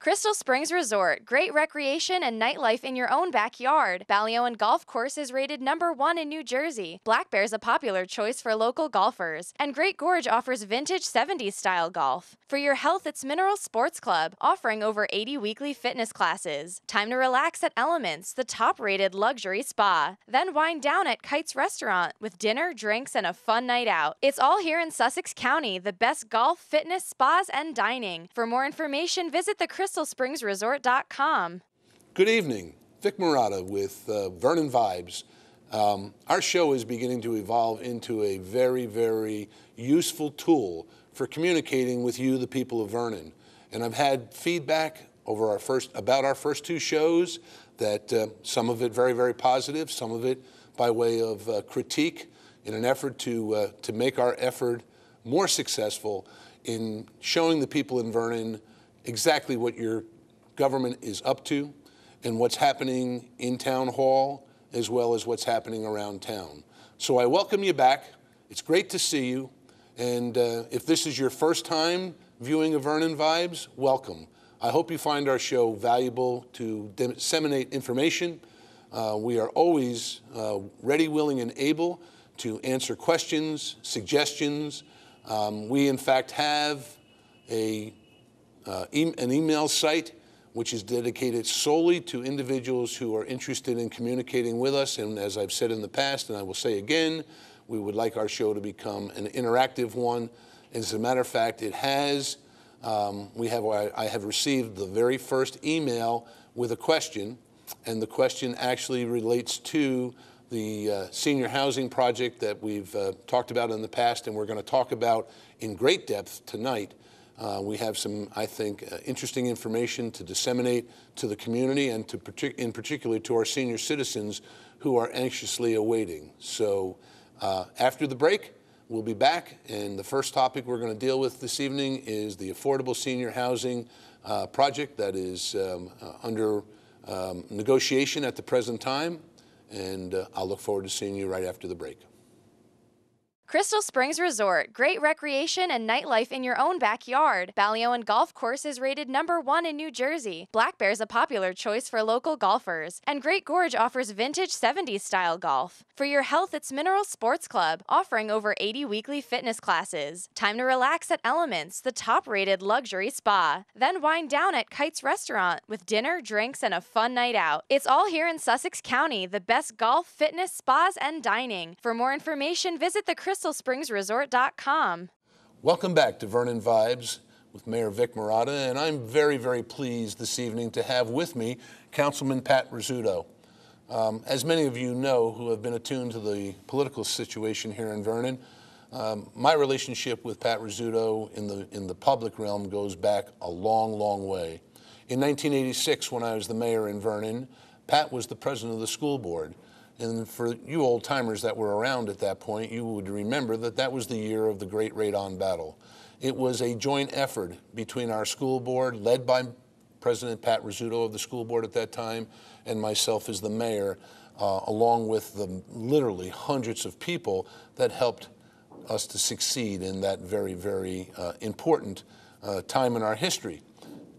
Crystal Springs Resort, great recreation and nightlife in your own backyard. Ballyowen Golf Course is rated #1 in New Jersey. Black Bear's a popular choice for local golfers. And Great Gorge offers vintage 70s style golf. For your health, it's Mineral Sports Club, offering over 80 weekly fitness classes. Time to relax at Elements, the top-rated luxury spa. Then wind down at Kite's Restaurant with dinner, drinks, and a fun night out. It's all here in Sussex County, the best golf, fitness, spas, and dining. For more information, visit thecrystalspringsresort.com. Good evening. Vic Murata with Vernon Vibes. Our show is beginning to evolve into a very, very useful tool for communicating with you, the people of Vernon. And I've had feedback over about our first two shows that some of it very, very positive, some of it by way of critique in an effort to make our effort more successful in showing the people in Vernon exactly what your government is up to and what's happening in Town Hall as well as what's happening around town. So I welcome you back. It's great to see you. And if this is your first time viewing a Vernon Vibes, welcome. I hope you find our show valuable to disseminate information. We are always ready, willing, and able to answer questions, suggestions. We, in fact, have an email site which is dedicated solely to individuals who are interested in communicating with us. And as I've said in the past, and I will say again, we would like our show to become an interactive one. As a matter of fact, it has. I have received the very first email with a question, and the question actually relates to the senior housing project that we've talked about in the past, and we're going to talk about in great depth tonight. We have some, I think, interesting information to disseminate to the community and in particular to our senior citizens who are anxiously awaiting. So after the break, we'll be back, and the first topic we're going to deal with this evening is the affordable senior housing project that is under negotiation at the present time, and I'll look forward to seeing you right after the break. Crystal Springs Resort, great recreation and nightlife in your own backyard. Ballyowen Golf Course is rated #1 in New Jersey. Black Bear's a popular choice for local golfers. And Great Gorge offers vintage 70s style golf. For your health, it's Mineral Sports Club, offering over 80 weekly fitness classes. Time to relax at Elements, the top-rated luxury spa. Then wind down at Kite's Restaurant with dinner, drinks, and a fun night out. It's all here in Sussex County, the best golf, fitness, spas, and dining. For more information, visit thecrystalspringsresort.com. Welcome back to Vernon Vibes with Mayor Vic Murata, and I'm very, very pleased this evening to have with me Councilman Pat Rizzuto. As many of you know who have been attuned to the political situation here in Vernon, my relationship with Pat Rizzuto in the public realm goes back a long, long way. In 1986, when I was the mayor in Vernon, Pat was the president of the school board. And for you old-timers that were around at that point, you would remember that that was the year of the Great Radon Battle. It was a joint effort between our school board, led by President Pat Rizzuto of the school board at that time, and myself as the mayor, along with the literally hundreds of people that helped us to succeed in that very, very important time in our history.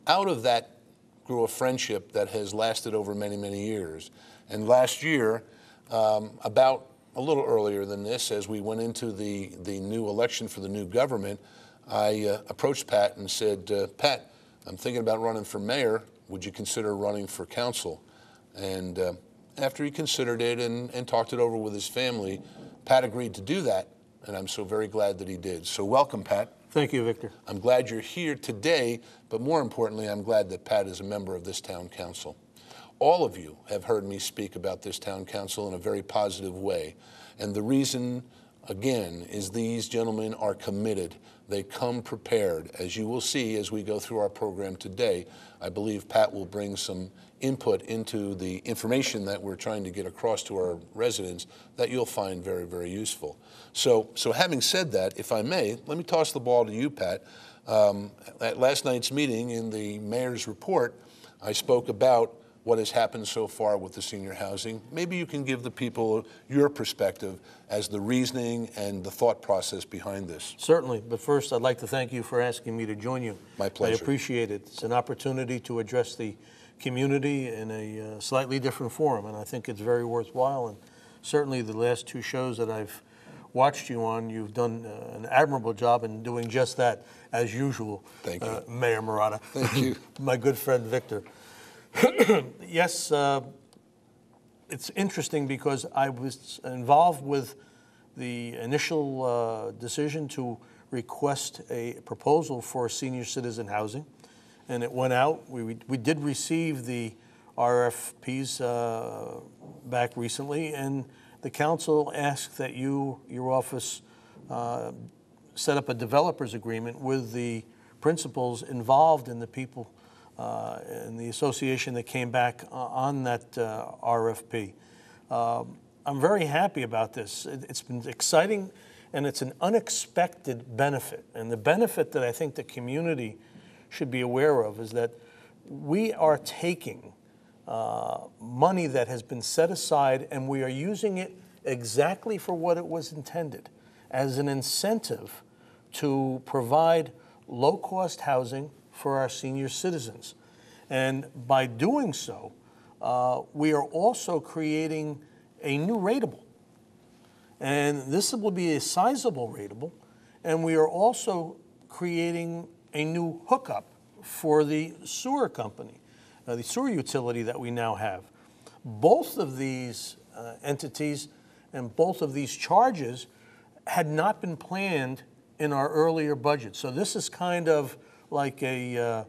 Out of that grew a friendship that has lasted over many, many years. And last year, about a little earlier than this, as we went into the new election for the new government, I approached Pat and said, Pat, I'm thinking about running for mayor. Would you consider running for council? And after he considered it and talked it over with his family, Pat agreed to do that, and I'm so very glad that he did. So welcome, Pat. Thank you, Victor. I'm glad you're here today, but more importantly, I'm glad that Pat is a member of this town council. All of you have heard me speak about this town council in a very positive way. And the reason, again, is these gentlemen are committed. They come prepared. As you will see as we go through our program today, I believe Pat will bring some input into the information that we're trying to get across to our residents that you'll find very, very useful. So having said that, if I may, let me toss the ball to you, Pat. At last night's meeting in the mayor's report, I spoke about what has happened so far with the senior housing. Maybe you can give the people your perspective as the reasoning and the thought process behind this. Certainly, but first I'd like to thank you for asking me to join you. My pleasure. I appreciate it. It's an opportunity to address the community in a slightly different forum, and I think it's very worthwhile. And certainly the last two shows that I've watched you on, you've done an admirable job in doing just that, as usual. Thank you. Mayor Murata. Thank you. My good friend Victor. Yes, it's interesting because I was involved with the initial decision to request a proposal for senior citizen housing, and it went out. We did receive the RFPs back recently, and the council asked that your office set up a developers agreement with the principals involved in the people in the association that came back on that RFP. I'm very happy about this. It's been exciting, and it's an unexpected benefit. And the benefit that I think the community should be aware of is that we are taking money that has been set aside, and we are using it exactly for what it was intended, as an incentive to provide low-cost housing for our senior citizens. And by doing so, we are also creating a new rateable. And this will be a sizable rateable, and we are also creating a new hookup for the sewer company, the sewer utility that we now have. Both of these entities and both of these charges had not been planned in our earlier budget. So this is kind of like it's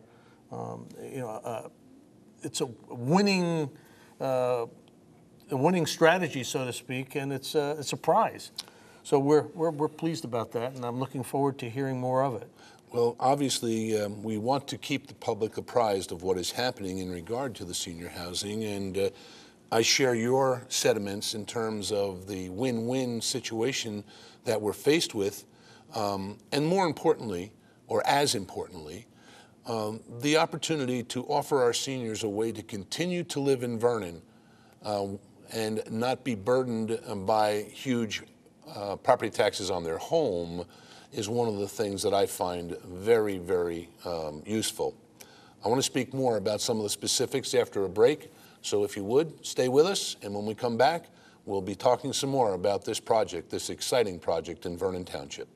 a winning strategy, so to speak, and it's a prize. So we're pleased about that, and I'm looking forward to hearing more of it. Well, obviously, we want to keep the public apprised of what is happening in regard to the senior housing, and I share your sentiments in terms of the win-win situation that we're faced with, and more importantly, or as importantly, the opportunity to offer our seniors a way to continue to live in Vernon and not be burdened by huge property taxes on their home is one of the things that I find very, very useful. I want to speak more about some of the specifics after a break, so if you would, stay with us, and when we come back, we'll be talking some more about this project, this exciting project in Vernon Township.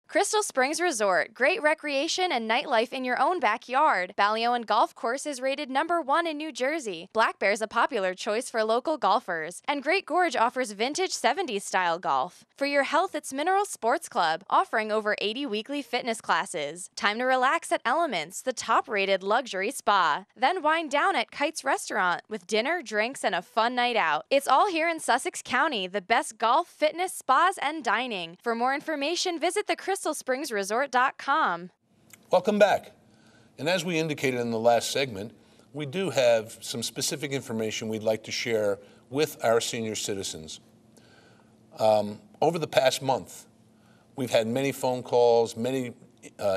Crystal Springs Resort, great recreation and nightlife in your own backyard. Ballyoan Golf Course is rated #1 in New Jersey. Black Bear's a popular choice for local golfers. And Great Gorge offers vintage 70s style golf. For your health, it's Mineral Sports Club, offering over 80 weekly fitness classes. Time to relax at Elements, the top-rated luxury spa. Then wind down at Kite's Restaurant with dinner, drinks, and a fun night out. It's all here in Sussex County, the best golf, fitness, spas, and dining. For more information, visit the CrystalSpringsResort.com. Welcome back. And as we indicated in the last segment, we do have some specific information we'd like to share with our senior citizens. Over the past month, we've had many phone calls, many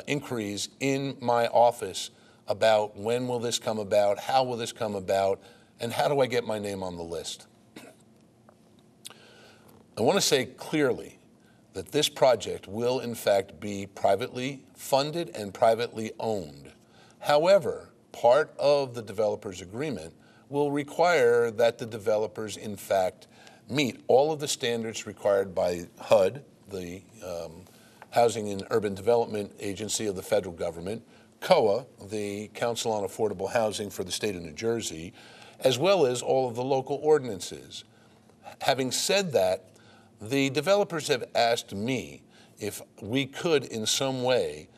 inquiries in my office about when will this come about, how will this come about, and how do I get my name on the list. I want to say clearly that this project will in fact be privately funded and privately owned. However, part of the developer's agreement will require that the developers in fact meet all of the standards required by HUD, the Housing and Urban Development Agency of the federal government, COA, the Council on Affordable Housing for the state of New Jersey, as well as all of the local ordinances. Having said that, the developers have asked me if we could in some way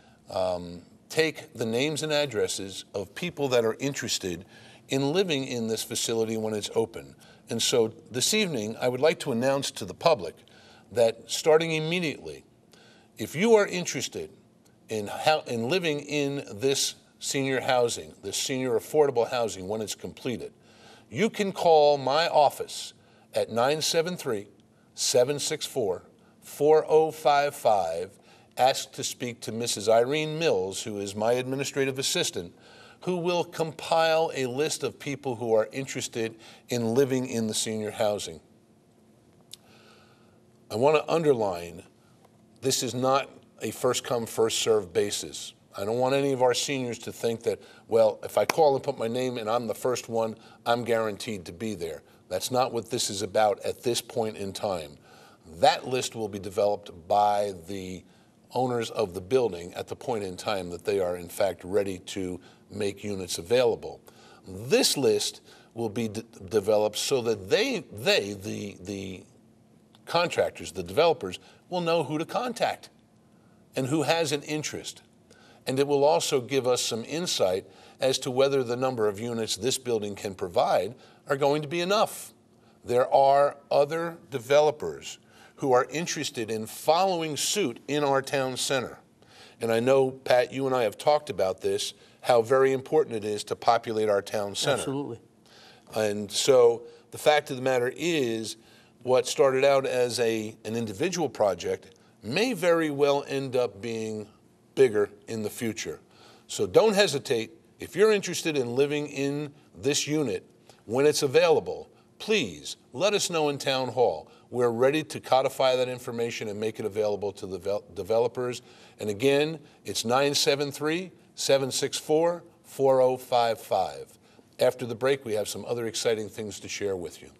take the names and addresses of people that are interested in living in this facility when it's open. And so this evening, I would like to announce to the public that starting immediately, if you are interested in living in this senior housing, this senior affordable housing when it's completed, you can call my office at 973-764-4055, ask to speak to Mrs. Irene Mills, who is my administrative assistant, who will compile a list of people who are interested in living in the senior housing. I want to underline, this is not a first-come, first-served basis. I don't want any of our seniors to think that, well, if I call and put my name and I'm the first one, I'm guaranteed to be there. That's not what this is about at this point in time. That list will be developed by the owners of the building at the point in time that they are in fact ready to make units available. This list will be developed so that the contractors, the developers, will know who to contact and who has an interest. And it will also give us some insight as to whether the number of units this building can provide are going to be enough. There are other developers who are interested in following suit in our town center. And I know, Pat, you and I have talked about this, how very important it is to populate our town center. Absolutely. And so the fact of the matter is, what started out as an individual project may very well end up being bigger in the future. So don't hesitate. If you're interested in living in this unit when it's available, please let us know in Town Hall. We're ready to codify that information and make it available to the developers. And again, it's 973-764-4055. After the break, we have some other exciting things to share with you.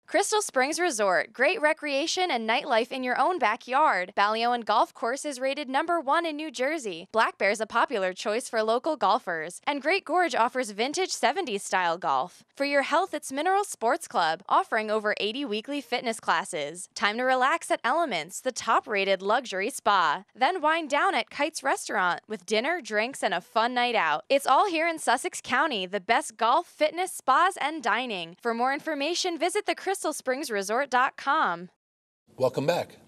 Crystal Springs Resort, great recreation and nightlife in your own backyard. Ballyowan Golf Course is rated #1 in New Jersey. Black Bear's a popular choice for local golfers. And Great Gorge offers vintage 70s style golf. For your health, it's Mineral Sports Club, offering over 80 weekly fitness classes. Time to relax at Elements, the top-rated luxury spa. Then wind down at Kite's Restaurant with dinner, drinks, and a fun night out. It's all here in Sussex County, the best golf, fitness, spas, and dining. For more information, visit the CrystalSpringsResort.com. Welcome back.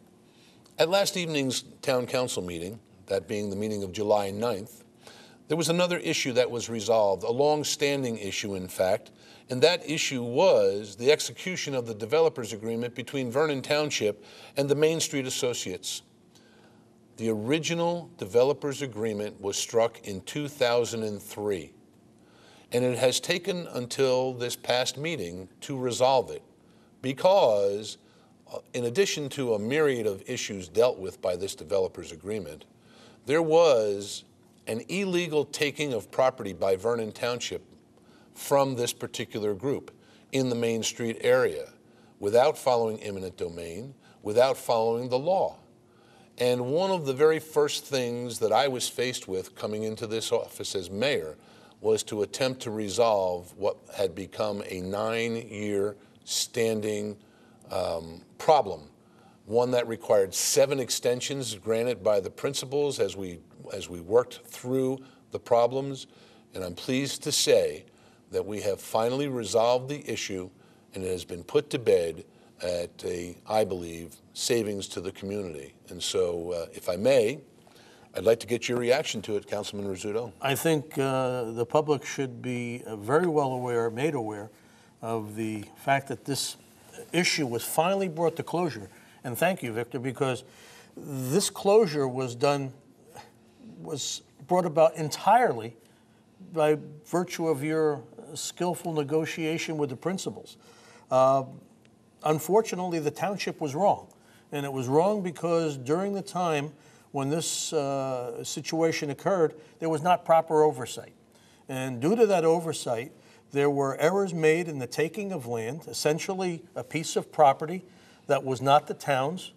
At last evening's town council meeting, that being the meeting of July 9th, there was another issue that was resolved, a long-standing issue, in fact, and that issue was the execution of the developers agreement between Vernon Township and the Main Street Associates. The original developers agreement was struck in 2003, and it has taken until this past meeting to resolve it, because in addition to a myriad of issues dealt with by this developers agreement, there was an illegal taking of property by Vernon Township from this particular group in the Main Street area without following eminent domain, without following the law. And one of the very first things that I was faced with coming into this office as mayor was to attempt to resolve what had become a 9-year standing problem, one that required 7 extensions granted by the principals as we worked through the problems. And I'm pleased to say that we have finally resolved the issue, and it has been put to bed at I believe, savings to the community. And so, if I may, I'd like to get your reaction to it, Councilman Rizzuto. I think the public should be very well aware, made aware, of the fact that this issue was finally brought to closure. And thank you, Victor, because this closure was brought about entirely by virtue of your skillful negotiation with the principals. Unfortunately, the township was wrong. And it was wrong because during the time when this situation occurred, there was not proper oversight. And due to that oversight, there were errors made in the taking of land. Essentially, a piece of property that was not the town's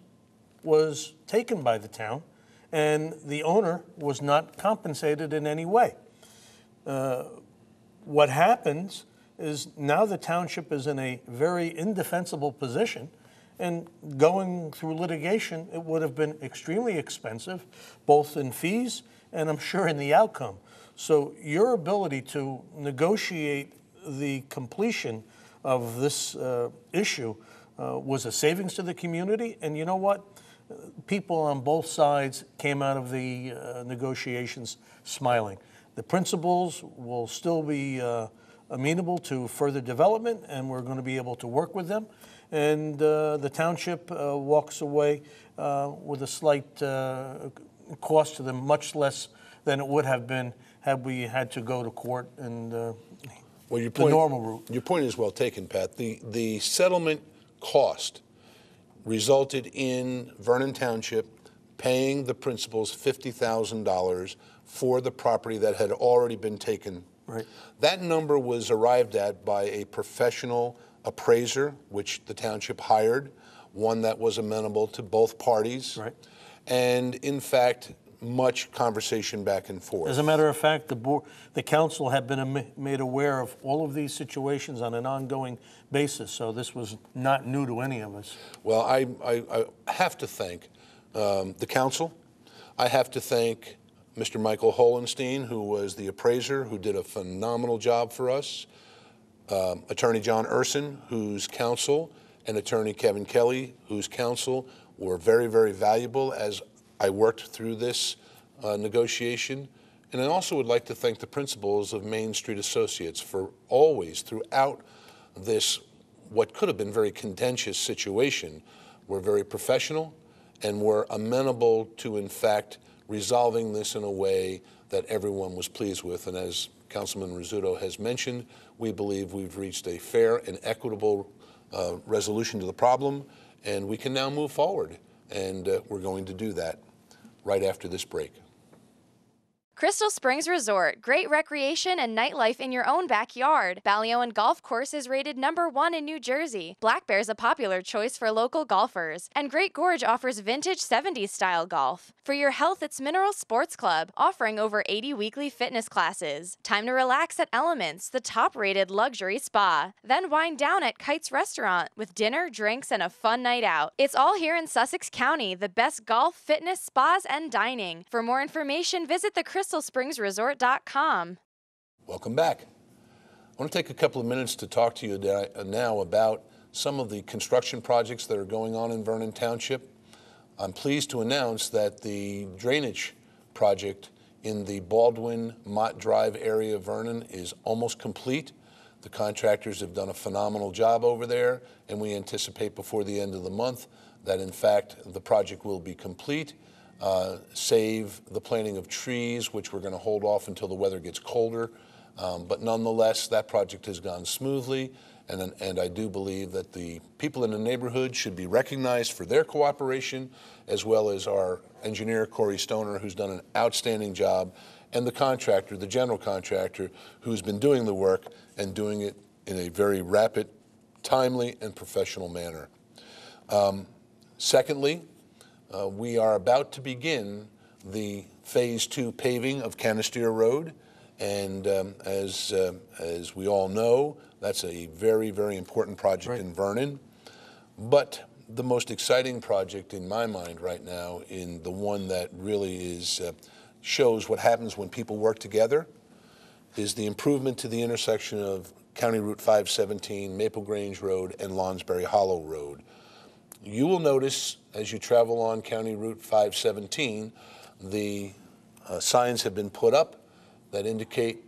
was taken by the town, and the owner was not compensated in any way. What happens is now the township is in a very indefensible position, and going through litigation, it would have been extremely expensive, both in fees and I'm sure in the outcome. So your ability to negotiate the completion of this issue was a savings to the community. And you know what? People on both sides came out of the negotiations smiling. The principals will still be amenable to further development, and we're going to be able to work with them. And the township walks away with a slight cost to them, much less than it would have been had we had to go to court and Well, your the point, normal route. Your point is well taken, Pat. The settlement cost resulted in Vernon Township paying the principals $50,000 for the property that had already been taken. Right. That number was arrived at by a professional appraiser, which the township hired, one that was amenable to both parties. Right. And in fact, much conversation back and forth. As a matter of fact, the council had been made aware of all of these situations on an ongoing basis, so this was not new to any of us. Well, I have to thank the council. I have to thank Mr. Michael Holenstein, who was the appraiser, who did a phenomenal job for us. Attorney John Urson, whose counsel, and Attorney Kevin Kelly, whose counsel were very, very valuable as I worked through this negotiation. And I also would like to thank the principals of Main Street Associates for always, throughout this, what could have been very contentious situation, were very professional and were amenable to, in fact, resolving this in a way that everyone was pleased with. And as Councilman Rizzuto has mentioned, we believe we've reached a fair and equitable resolution to the problem, and we can now move forward. And we're going to do that right after this break. Crystal Springs Resort, great recreation and nightlife in your own backyard. Ballyoan Golf Course is rated #1 in New Jersey. Black Bear's a popular choice for local golfers. And Great Gorge offers vintage 70s style golf. For your health, it's Mineral Sports Club, offering over 80 weekly fitness classes. Time to relax at Elements, the top-rated luxury spa. Then wind down at Kite's Restaurant with dinner, drinks, and a fun night out. It's all here in Sussex County, the best golf, fitness, spas, and dining. For more information, visit the CrystalSpringsResort.com. Welcome back. I want to take a couple of minutes to talk to you now about some of the construction projects that are going on in Vernon Township. I'm pleased to announce that the drainage project in the Baldwin-Mott Drive area of Vernon is almost complete. The contractors have done a phenomenal job over there, and we anticipate before the end of the month that, in fact, the project will be complete. Save the planting of trees, which we're going to hold off until the weather gets colder. But nonetheless, that project has gone smoothly, and I do believe that the people in the neighborhood should be recognized for their cooperation, as well as our engineer, Corey Stoner, who's done an outstanding job, and the contractor, the general contractor, who's been doing the work and doing it in a very rapid, timely, and professional manner. Secondly, we are about to begin the Phase 2 paving of Canister Road, and as we all know, that's a very, very important project in Vernon. But the most exciting project in my mind right now, in the one that really shows what happens when people work together, is the improvement to the intersection of County Route 517, Maple Grange Road, and Lonsberry Hollow Road. You will notice as you travel on County Route 517, the signs have been put up that indicate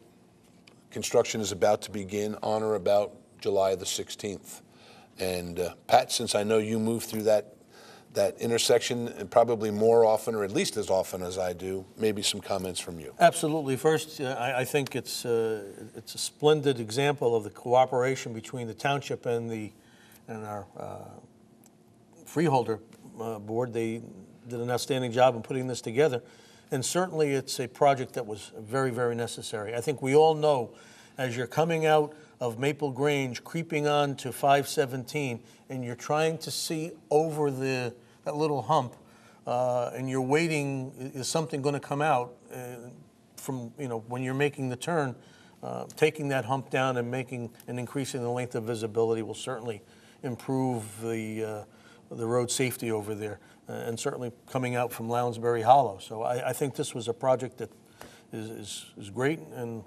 construction is about to begin on or about July the 16th. And Pat, since I know you move through that intersection and probably more often, or at least as often as I do, maybe some comments from you. Absolutely. First, I think it's a splendid example of the cooperation between the township and our freeholder board. They did an outstanding job in putting this together, and certainly it's a project that was very, very necessary. I think we all know, as you're coming out of Maple Grange, creeping on to 517, and you're trying to see over that little hump, and you're waiting, is something going to come out from, when you're making the turn, taking that hump down and increasing the length of visibility will certainly improve the road safety over there, and certainly coming out from Lounsbury Hollow. So I think this was a project that is great and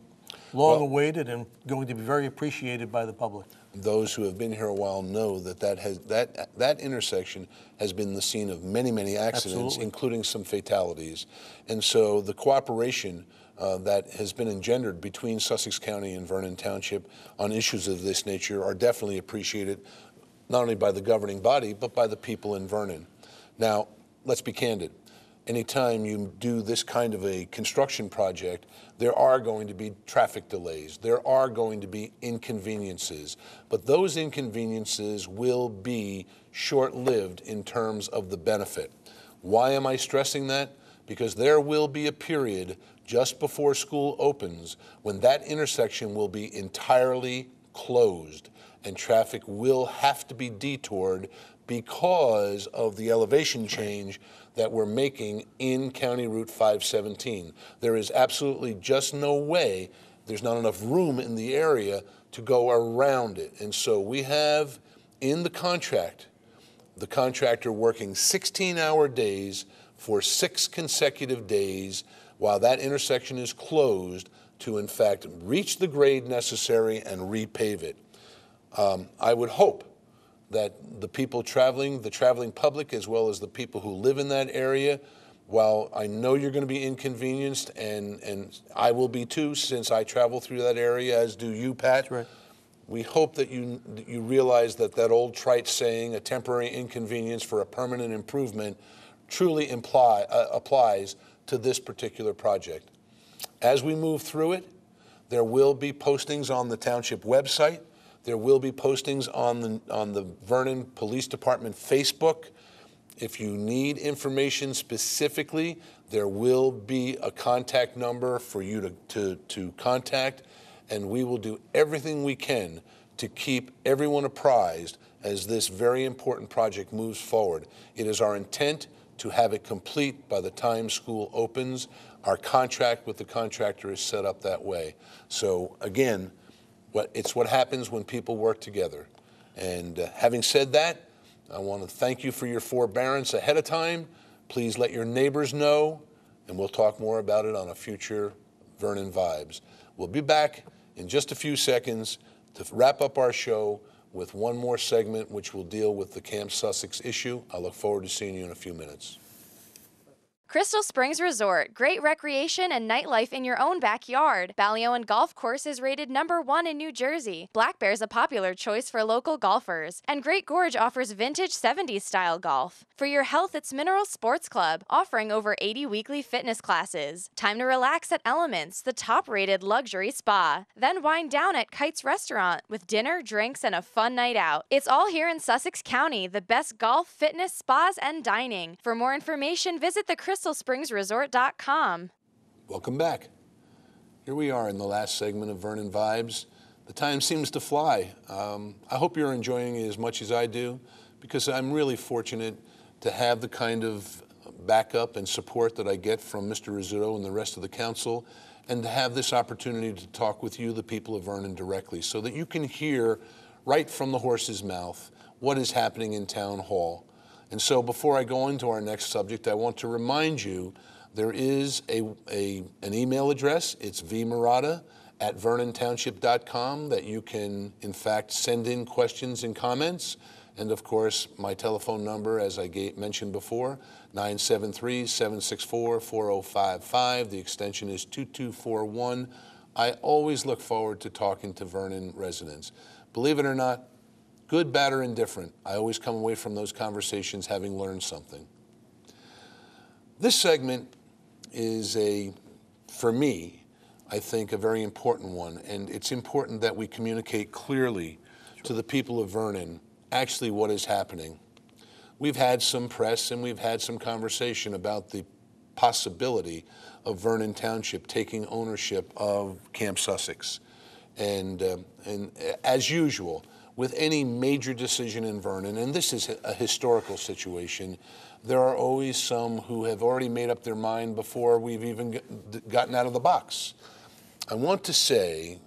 long awaited and going to be very appreciated by the public. Those who have been here a while know that intersection has been the scene of many, many accidents, including some fatalities. And so the cooperation that has been engendered between Sussex County and Vernon Township on issues of this nature are definitely appreciated, not only by the governing body, but by the people in Vernon. Now, let's be candid. anytime you do this kind of a construction project, there are going to be traffic delays. There are going to be inconveniences. But those inconveniences will be short-lived in terms of the benefit. Why am I stressing that? Because there will be a period just before school opens when that intersection will be entirely closed and traffic will have to be detoured because of the elevation change that we're making in County Route 517. There is absolutely just no way, there's not enough room in the area to go around it. And so we have in the contract, the contractor working 16-hour days for 6 consecutive days while that intersection is closed to, in fact, reach the grade necessary and repave it. I would hope that the people traveling, the traveling public, as well as the people who live in that area, while I know you're going to be inconvenienced, and I will be too, since I travel through that area, as do you, Pat. That's right. We hope that you realize that that old trite saying, a temporary inconvenience for a permanent improvement, truly applies to this particular project. As we move through it, there will be postings on the township website. There will be postings on the Vernon Police Department Facebook. If you need information specifically, there will be a contact number for you to contact, and we will do everything we can to keep everyone apprised as this very important project moves forward. It is our intent to have it complete by the time school opens. Our contract with the contractor is set up that way. So again, it's what happens when people work together. And having said that, I want to thank you for your forbearance ahead of time. Please let your neighbors know, and we'll talk more about it on a future Vernon Vibes. We'll be back in just a few seconds to wrap up our show with one more segment, which will deal with the Camp Sussex issue. I look forward to seeing you in a few minutes. Crystal Springs Resort, great recreation and nightlife in your own backyard. Ballyowan Golf Course is rated #1 in New Jersey. Black Bear's a popular choice for local golfers. And Great Gorge offers vintage 70s style golf. For your health, it's Mineral Sports Club, offering over 80 weekly fitness classes. Time to relax at Elements, the top-rated luxury spa. Then wind down at Kite's Restaurant with dinner, drinks, and a fun night out. It's all here in Sussex County, the best golf, fitness, spas, and dining. For more information, visit the CrystalSpringsResort.com. Welcome back. Here we are in the last segment of Vernon Vibes. The time seems to fly. I hope you're enjoying it as much as I do, because I'm really fortunate to have the kind of backup and support that I get from Mr. Rizzuto and the rest of the council, and to have this opportunity to talk with you, the people of Vernon, directly, so that you can hear right from the horse's mouth what is happening in Town Hall. And so before I go into our next subject, I want to remind you there is an email address. It's vmurata@vernontownship.com that you can, in fact, send in questions and comments. And, of course, my telephone number, as I mentioned before, 973-764-4055. The extension is 2241. I always look forward to talking to Vernon residents. Believe it or not, good, bad, or indifferent, I always come away from those conversations having learned something. This segment is for me, I think, a very important one, and it's important that we communicate clearly to the people of Vernon actually what is happening. We've had some press and we've had some conversation about the possibility of Vernon Township taking ownership of Camp Sussex. And as usual, with any major decision in Vernon, and this is a historical situation, there are always some who have already made up their mind before we've even gotten out of the box. I want to say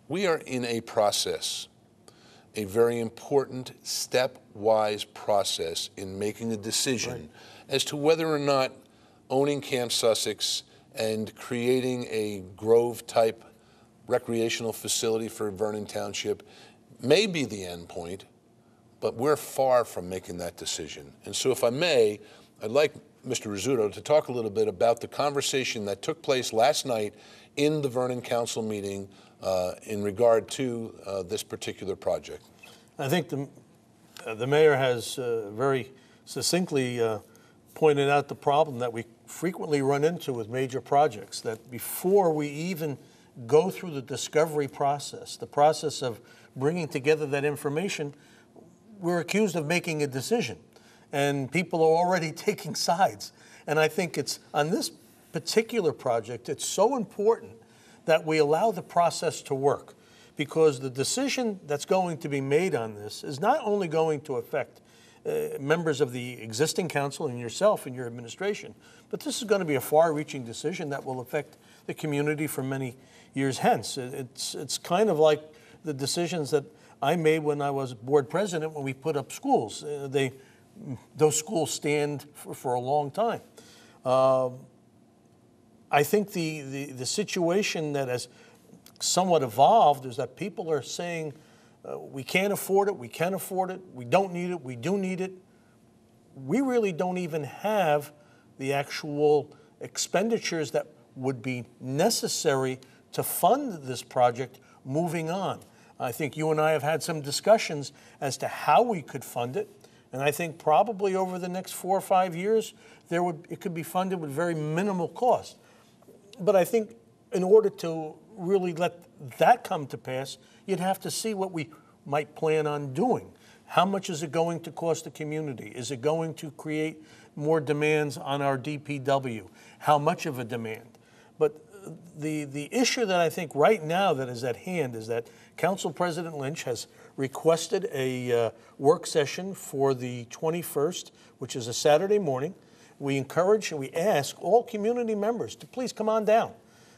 we are in a process, a very important stepwise process in making a decision as to whether or not owning Camp Sussex and creating a Grove-type recreational facility for Vernon Township may be the end point, but we're far from making that decision. And so if I may, I'd like Mr. Rizzuto to talk a little bit about the conversation that took place last night in the Vernon Council meeting in regard to this particular project. I think the mayor has very succinctly pointed out the problem that we frequently run into with major projects, that before we even go through the discovery process, the process of bringing together that information, we're accused of making a decision. And people are already taking sides. And I think it's, on this particular project, it's so important that we allow the process to work, because the decision that's going to be made on this is not only going to affect members of the existing council and yourself and your administration, but this is going to be a far-reaching decision that will affect the community for many years hence. It's kind of like the decisions that I made when I was board president when we put up schools. Those schools stand for a long time. I think the situation that has somewhat evolved is that people are saying, we can't afford it, we can afford it, we don't need it, we do need it. We really don't even have the actual expenditures that would be necessary to fund this project moving on. I think you and I have had some discussions as to how we could fund it, and I think probably over the next 4 or 5 years, it could be funded with very minimal cost. But I think in order to really let that come to pass, you'd have to see what we might plan on doing. How much is it going to cost the community? Is it going to create more demands on our DPW? How much of a demand? But the issue that I think right now that is at hand is that Council President Lynch has requested a work session for the 21st, which is a Saturday morning. We encourage and we ask all community members to please come on down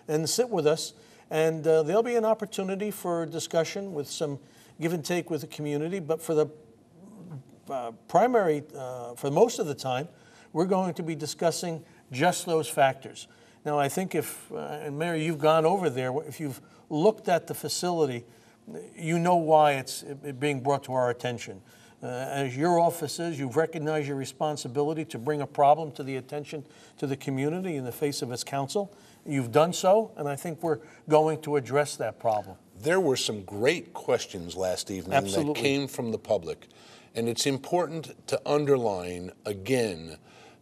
and sit with us. And there'll be an opportunity for discussion with some give and take with the community. But for the for most of the time, we're going to be discussing just those factors. Now, I think if, and Mayor, you've gone over there, if you've looked at the facility, you know why it's being brought to our attention. As your office is, you've recognized your responsibility to bring a problem to the attention to the community in the face of its council. You've done so, and I think we're going to address that problem. There were some great questions last evening Absolutely. That came from the public, and it's important to underline again,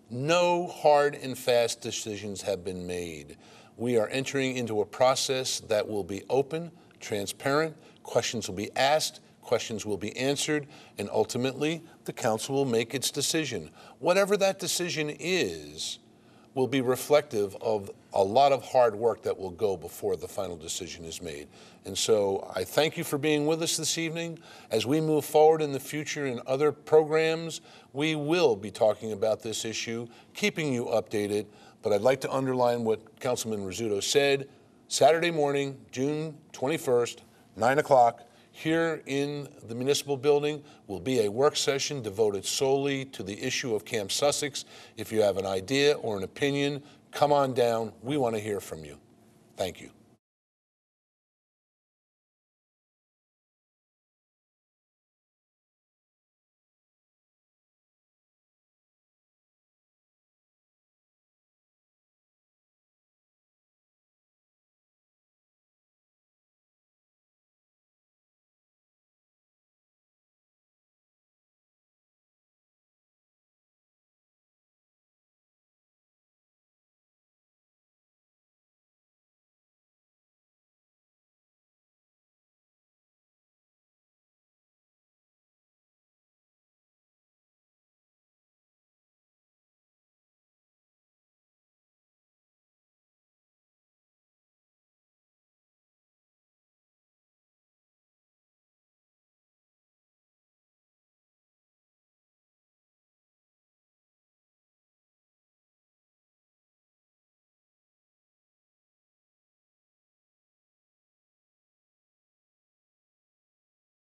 no hard and fast decisions have been made. We are entering into a process that will be open, transparent, questions will be asked, questions will be answered, and ultimately the council will make its decision. Whatever that decision is will be reflective of a lot of hard work that will go before the final decision is made. And so I thank you for being with us this evening. As we move forward in the future in other programs, we will be talking about this issue, keeping you updated. But I'd like to underline what Councilman Rizzuto said. Saturday morning, June 21st, 9 o'clock, here in the municipal building will be a work session devoted solely to the issue of Camp Sussex. If you have an idea or an opinion, come on down. We want to hear from you. Thank you.